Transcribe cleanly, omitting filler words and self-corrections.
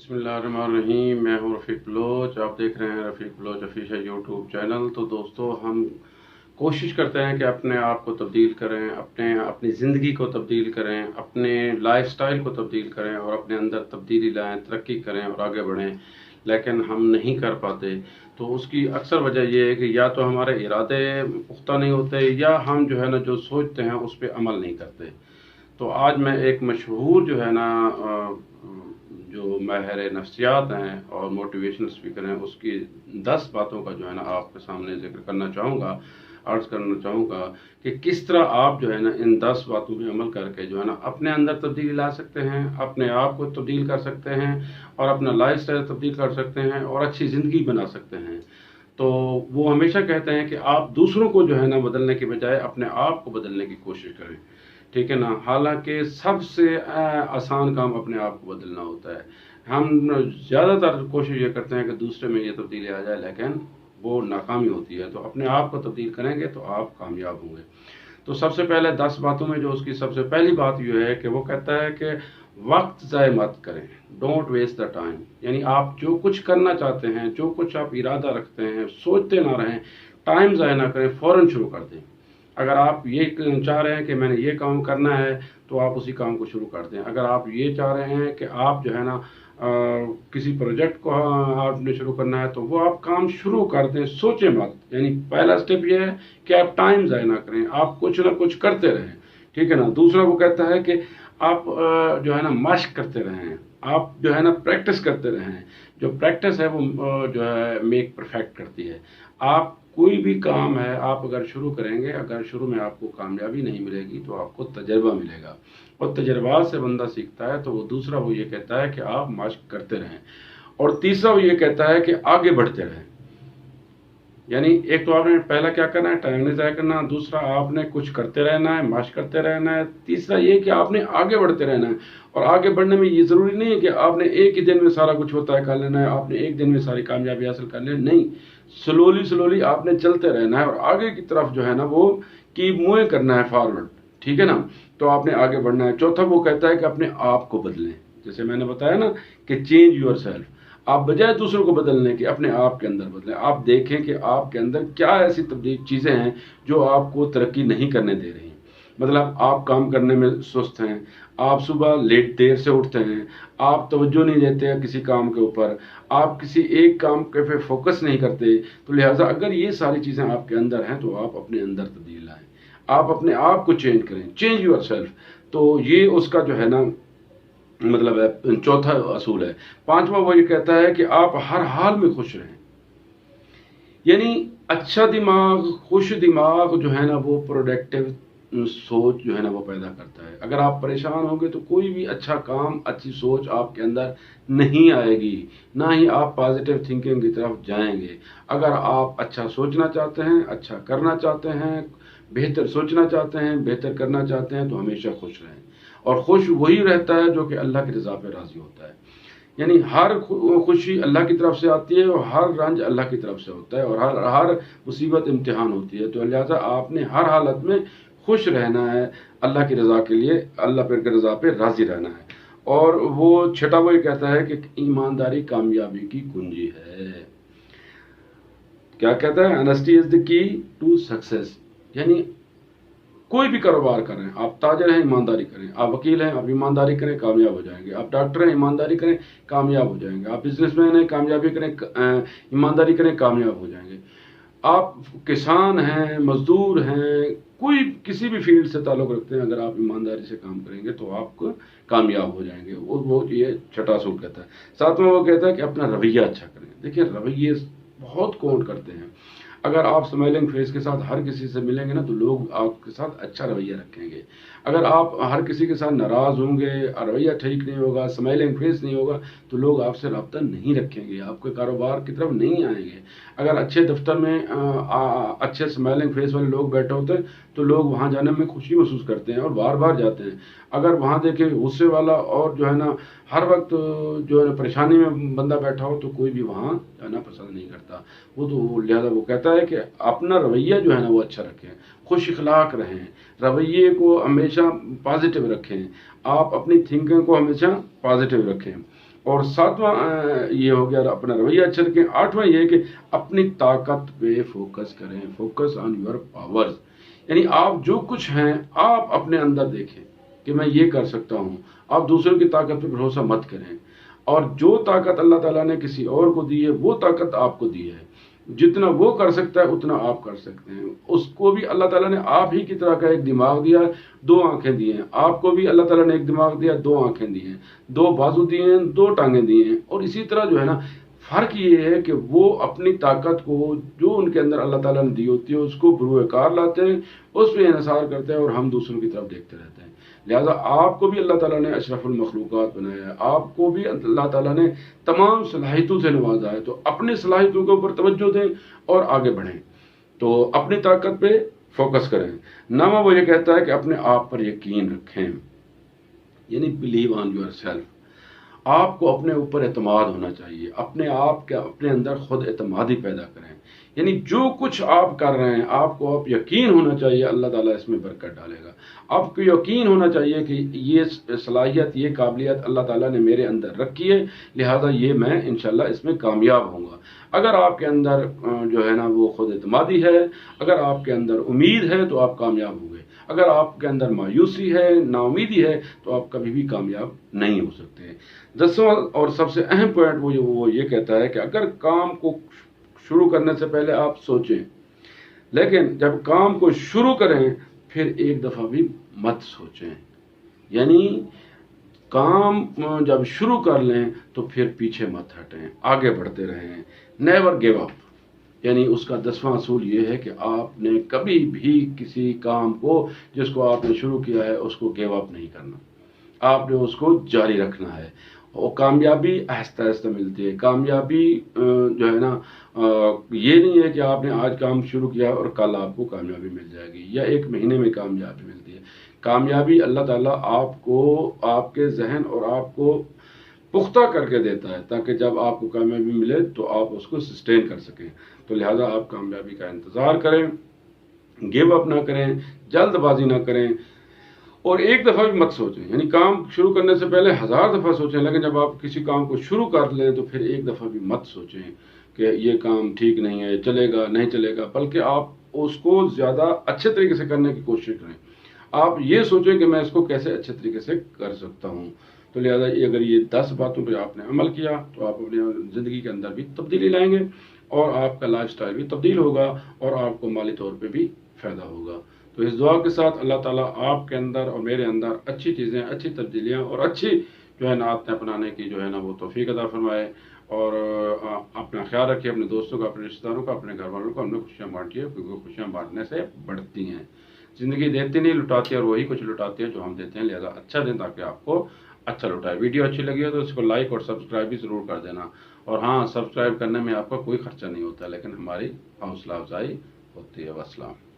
बिस्मिल्लाहिर्रहमानिर्रहीम। मैं हूं रफ़ीक बलोच। आप देख रहे हैं रफ़ीक बलोच ऑफिशियल यूट्यूब चैनल। तो दोस्तों, हम कोशिश करते हैं कि अपने आप को तब्दील करें, अपनी ज़िंदगी को तब्दील करें, अपने लाइफस्टाइल को तब्दील करें और अपने अंदर तब्दीली लाएं, तरक्की करें और आगे बढ़ें, लेकिन हम नहीं कर पाते। तो उसकी अक्सर वजह यह है कि या तो हमारे इरादे पुख्ता नहीं होते, या हम जो है ना जो सोचते हैं उस पर अमल नहीं करते। तो आज मैं एक मशहूर जो है ना जो माहिर नफ्सियात हैं और मोटिवेशनल स्पीकर हैं, उसकी 10 बातों का जो है ना आपके सामने जिक्र करना चाहूँगा, अर्ज करना चाहूँगा कि किस तरह आप जो है ना इन 10 बातों पे अमल करके जो है ना अपने अंदर तब्दीली ला सकते हैं, अपने आप को तब्दील कर सकते हैं और अपना लाइफस्टाइल तब्दील कर सकते हैं और अच्छी ज़िंदगी बना सकते हैं। तो वो हमेशा कहते हैं कि आप दूसरों को जो है ना बदलने के बजाय अपने आप को बदलने की कोशिश करें, ठीक है ना। हालांकि सबसे आसान काम अपने आप को बदलना होता है। हम ज़्यादातर कोशिश ये करते हैं कि दूसरे में ये तब्दीली आ जाए, लेकिन वो नाकामी होती है। तो अपने आप को तब्दील करेंगे तो आप कामयाब होंगे। तो सबसे पहले 10 बातों में जो उसकी सबसे पहली बात ये है कि वो कहता है कि वक्त ज़ाय मत करें, डोंट वेस्ट द टाइम। यानी आप जो कुछ करना चाहते हैं, जो कुछ आप इरादा रखते हैं, सोचते ना रहें, टाइम ज़ाय ना करें, फ़ौरन शुरू कर दें। अगर आप ये चाह रहे हैं कि मैंने ये काम करना है, तो आप उसी काम को शुरू कर दें। अगर आप ये चाह रहे हैं कि आप जो है ना किसी प्रोजेक्ट को आपने शुरू करना है, तो वो आप काम शुरू कर दें, सोचें मत। यानी पहला स्टेप ये है कि आप टाइम ज़ाय ना करें, आप कुछ ना कुछ करते रहें, ठीक है ना। दूसरा वो कहता है कि आप जो है ना मशक करते रहें, आप जो है ना प्रैक्टिस करते रहें। जो प्रैक्टिस है वो जो है मेक परफेक्ट करती है। आप कोई भी काम है, आप अगर शुरू करेंगे, अगर शुरू में आपको कामयाबी नहीं मिलेगी तो आपको तजर्बा मिलेगा, और तजर्बा से बंदा सीखता है। तो वो दूसरा वो ये कहता है कि आप मशक करते रहें। और तीसरा वो ये कहता है कि आगे बढ़ते रहें। यानी एक तो आपने पहला क्या करना है, टाइम नहीं ज़ाया करना। दूसरा आपने कुछ करते रहना है, मशक करते रहना है। तीसरा ये कि आपने आगे बढ़ते रहना है। और आगे बढ़ने में ये ज़रूरी नहीं है कि आपने एक ही दिन में सारा कुछ होता है कर लेना है, आपने एक दिन में सारी कामयाबी हासिल कर लेनी नहीं। स्लोली आपने चलते रहना है और आगे की तरफ जो है ना वो कीप मूविंग करना है, फॉरवर्ड, ठीक है ना। तो आपने आगे बढ़ना है। चौथा वो कहता है कि अपने आप को बदलें। जैसे मैंने बताया ना कि चेंज यूर सेल्फ। आप बजाय दूसरों को बदलने के अपने आप के अंदर बदलें। आप देखें कि आपके अंदर क्या ऐसी तब्दील चीज़ें हैं जो आपको तरक्की नहीं करने दे रही। मतलब आप काम करने में सुस्त हैं, आप सुबह देर से उठते हैं, आप तवज्जो नहीं देते हैं किसी काम के ऊपर, आप किसी एक काम के पे फोकस नहीं करते। तो लिहाजा अगर ये सारी चीज़ें आपके अंदर हैं तो आप अपने अंदर तब्दील लाएं, आप अपने आप को चेंज करें, चेंज यूर सेल्फ। तो ये उसका जो है ना मतलब है चौथा असूल है। पांचवा वो ये कहता है कि आप हर हाल में खुश रहें। यानी अच्छा दिमाग, खुश दिमाग जो है ना वो प्रोडक्टिव सोच जो है ना वो पैदा करता है। अगर आप परेशान होंगे तो कोई भी अच्छा काम, अच्छी सोच आपके अंदर नहीं आएगी, ना ही आप पॉजिटिव थिंकिंग की तरफ जाएंगे। अगर आप अच्छा सोचना चाहते हैं, अच्छा करना चाहते हैं, बेहतर सोचना चाहते हैं, बेहतर करना चाहते हैं, तो हमेशा खुश रहें। और खुश वही रहता है जो कि अल्लाह की रज़ा पे राज़ी होता है। यानी हर खुशी अल्लाह की तरफ से आती है और हर रंज अल्लाह की तरफ से होता है, और हर मुसीबत इम्तिहान होती है। तो लिहाजा आपने हर हालत में खुश रहना है, अल्लाह की रज़ा के लिए, अल्लाह पर की रज़ा पे राज़ी रहना है। और वो छठा वो ये कहता है कि ईमानदारी कामयाबी की कुंजी है। क्या कहता है? Honesty is the key to success. यानी कोई भी कारोबार कर रहे हैं, आप ताजर हैं, ईमानदारी करें। आप वकील हैं, आप ईमानदारी करें, कामयाब हो जाएंगे। आप डॉक्टर हैं, ईमानदारी करें, कामयाब हो जाएंगे। आप बिजनेसमैन हैं, कामयाबी करें, ईमानदारी करें, कामयाब हो जाएंगे। आप किसान हैं, मजदूर हैं, कोई किसी भी फील्ड से ताल्लुक़ रखते हैं, अगर आप ईमानदारी से काम करेंगे तो आप कामयाब हो जाएंगे। वो ये छठा असूल कहता है। सातवां वो कहता है कि अपना रवैया अच्छा करें। देखिए, रवैये बहुत काउंट करते हैं। अगर आप स्माइलिंग फेस के साथ हर किसी से मिलेंगे ना तो लोग आपके साथ अच्छा रवैया रखेंगे। अगर आप हर किसी के साथ नाराज़ होंगे, रवैया ठीक नहीं होगा, स्माइलिंग फेस नहीं होगा, तो लोग आपसे रब्ता नहीं रखेंगे, आपके कारोबार की तरफ नहीं आएंगे। अगर अच्छे दफ्तर में अच्छे स्माइलिंग फेस वाले लोग बैठे होते हैं तो लोग वहाँ जाने में खुशी महसूस करते हैं और बार बार जाते हैं। अगर वहाँ देखें गुस्से वाला और जो है ना हर वक्त जो है ना परेशानी में बंदा बैठा हो, तो कोई भी वहाँ जाना पसंद नहीं करता। तो लिहाजा वो कहता है कि अपना रवैया जो है ना वो अच्छा रखें, खुश इखलाक रहें, रवैये को हमेशा पॉजिटिव रखें, आप अपनी थिंकिंग को हमेशा पॉजिटिव रखें। اور ساتواں یہ ہو گیا اپنا رویہ اچھا رکھیں. آٹھواں یہ ہے کہ اپنی طاقت پہ فوکس کریں. Focus on your powers. یعنی آپ جو کچھ ہیں آپ اپنے اندر دیکھیں کہ میں یہ کر سکتا ہوں. آپ دوسروں کی طاقت پہ بھروسہ مت کریں. اور جو طاقت اللہ تعالیٰ نے کسی اور کو دی ہے وہ طاقت آپ کو دی ہے. جتنا وہ کر سکتا ہے اتنا آپ کر سکتے ہیں. اس کو بھی اللہ تعالیٰ نے آپ ہی کی طرح کا ایک دماغ دیا ہے, 2 آنکھیں دی ہیں. آپ کو بھی اللہ تعالیٰ نے ایک دماغ دیا, 2 آنکھیں دی ہیں, 2 بازو دیے ہیں, 2 ٹانگیں دی ہیں. اور اسی طرح جو ہے نا فرق یہ ہے کہ وہ اپنی طاقت کو جو ان کے اندر اللہ تعالیٰ نے دی ہوتی ہے اس کو بروئے کار لاتے ہیں, اس پہ انحصار کرتے ہیں اور ہم دوسروں کی طرف دیکھتے رہتے ہیں. لہٰذا آپ کو بھی اللہ تعالیٰ نے اشرف المخلوقات بنایا ہے, آپ کو بھی اللہ تعالیٰ نے تمام صلاحیتوں سے نوازا ہے. تو اپنی صلاحیتوں کے اوپر توجہ دیں اور آگے بڑھیں. تو اپنی طاقت پہ فوکس کریں. نامہ وہ یہ کہتا ہے کہ اپنے آپ پر یقین رکھیں, یعنی بلیو آن یور سیلف. آپ کو اپنے اوپر اعتماد ہونا چاہیے. اپنے آپ کے اپنے اندر خود اعتمادی پیدا کریں. یعنی جو کچھ آپ کر رہے ہیں آپ کو اب یقین ہونا چاہیے اللہ تعالیٰ اس میں برکت ڈالے گا. آپ کو یقین ہونا چاہیے کہ یہ صلاحیت یہ قابلیت اللہ تعالیٰ نے میرے اندر رکھی ہے, لہٰذا یہ میں انشاءاللہ اس میں کامیاب ہوں گا. اگر آپ کے اندر جو ہے نا وہ خود اعتمادی ہے, اگر آپ کے اندر امید ہے تو آپ کامیاب ہوں گے. اگر آپ کے اندر مایوسی ہے, نا امیدی ہے, تو آپ کبھی بھی کامیاب نہیں ہو سکتے. 10واں اور سب سے اہم پوائنٹ وہ یہ کہتا ہے کہ اگر کام کو شروع کرنے سے پہلے آپ سوچیں, لیکن جب کام کو شروع کریں پھر ایک دفعہ بھی مت سوچیں. یعنی کام جب شروع کر لیں تو پھر پیچھے مت ہٹیں, آگے بڑھتے رہیں. Never give up. یعنی اس کا 10واں اصول یہ ہے کہ آپ نے کبھی بھی کسی کام کو جس کو آپ نے شروع کیا ہے اس کو گیو اپ نہیں کرنا. آپ نے اس کو جاری رکھنا ہے. اور کامیابی آہستہ آہستہ ملتی ہے. کامیابی جو ہے نا یہ نہیں ہے کہ آپ نے آج کام شروع کیا اور کل آپ کو کامیابی مل جائے گی یا 1 مہینے میں کامیابی ملتی ہے. کامیابی اللہ تعالیٰ آپ کو آپ کے ذہن اور آپ کو پختہ کر کے دیتا ہے تاکہ جب آپ کو کامیابی ملے تو آپ اس کو سسٹین کر سکیں. تو لہٰذا آپ کامیابی کا انتظار کریں, گیو اپ نہ کریں, جلد بازی نہ کریں, اور ایک دفعہ بھی مت سوچیں. یعنی کام شروع کرنے سے پہلے 1000 دفعہ سوچیں, لیکن جب آپ کسی کام کو شروع کر لیں تو پھر ایک دفعہ بھی مت سوچیں کہ یہ کام ٹھیک نہیں ہے, چلے گا نہیں چلے گا, بلکہ آپ اس کو زیادہ اچھے طریقے سے کرنے کی کوشش کریں. آپ یہ سوچیں کہ میں اس کو کیسے اچھے طریقے سے کر سکتا ہوں. تو لہٰذا اگر یہ 10 باتوں پہ آپ نے عمل کیا تو آپ اپنی زندگی کے اندر بھی تبدیلی لائیں گے اور آپ کا لائف سٹائل بھی تبدیل ہوگا اور آپ کو مالی طور پہ بھی فائدہ ہوگا. تو اس دعا کے ساتھ اللہ تعالیٰ آپ کے اندر اور میرے اندر اچھی چیزیں, اچھی تبدیلیاں اور اچھی جو ہے نا عادتیں اپنانے کی جو ہے نا وہ توفیق عطا فرمائے. اور اپنا خیال رکھیے, اپنے دوستوں کا, اپنے رشتہ داروں کا, اپنے گھر والوں کو ہم نے خوشیاں بانٹی ہے, کیونکہ خوشیاں بانٹنے سے بڑھتی ہیں. زندگی دیتی نہیں لٹاتی ہے, اور وہی کچھ لٹاتی ہے جو ہم دیتے ہیں. لہٰذا اچھا دیں تاکہ آپ کو اچھا لٹائے. ویڈیو اچھی لگی ہے تو اس کو لائک اور سبسکرائب بھی ضرور کر دینا. اور ہاں, سبسکرائب کرنے میں آپ کا کوئی خرچہ نہیں ہوتا, لیکن ہماری حوصلہ افزائی ہوتی ہے. والسلام.